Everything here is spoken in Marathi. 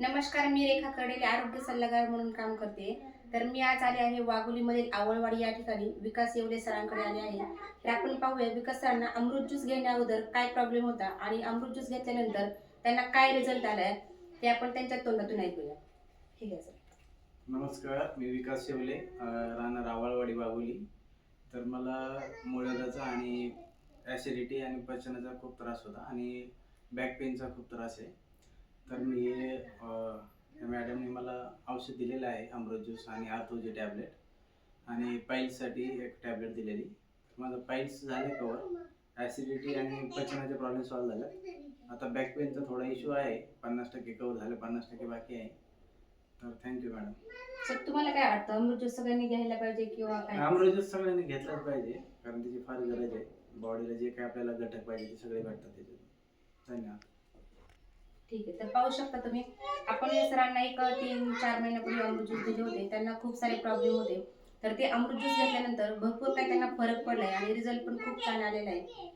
नमस्कार, मी रेखा कडेले आरोग्य सल्लागार म्हणून काम करते. तर मी आज आले आहे वाघोलीमधील आवळवाडी या ठिकाणी विकास येवले सरांकडे आले आहे. तर आपण पाहूया विकास सरांना अमृत ज्यूस घेण्या अगोदर काय प्रॉब्लेम होता आणि अमृत ज्यूस घेतल्यानंतर त्यांना काय रिझल्ट आलाय ते आपण त्यांच्या तोंडातून ऐकूया. ठीक आहे सर. नमस्कार, मी विकास शेवले, राहणार आवळवाडी वाघोली. तर मला मूळव्याधाचा आणि ॲसिडिटी आणि पचनाचा खूप त्रास होता आणि बॅक पेनचा खूप त्रास आहे. तर मी या मॅडमने मला औषध दिलेलं आहे, अमृत ज्यूस आणि आर्थोजी टॅबलेट आणि पाईल्ससाठी एक टॅबलेट दिलेली. माझं पाईल्स झाले कवर, ॲसिडिटी आणि पचनाचे प्रॉब्लेम सॉल्व्ह झाले. आता बॅक पेनचा थोडा इश्यू आहे, 50% कवर झालं, 50% बाकी आहे. तर थँक्यू मॅडम. सर, तुम्हाला काय वाटतं अमृत ज्यूस सगळ्यांनी घ्यायला पाहिजे किंवा काय? अमृत ज्यूस सगळ्यांनी घेतलाच पाहिजे, कारण त्याची फार गरज आहे. बॉडीला जे काय आपल्याला घटक पाहिजे ते सगळे भेटतात त्याच्यात. धन्यवाद. ठीक आहे. तर पाहू शकता तुम्ही, आपण या सरांना एक 3-4 महिन्यापूर्वी अमृत ज्यूस दिले होते. त्यांना खूप सारे प्रॉब्लेम होते. तर ते अमृत ज्यूस घेतल्यानंतर भरपूर काही त्यांना फरक पडलाय आणि रिझल्ट पण खूप छान आलेला आहे.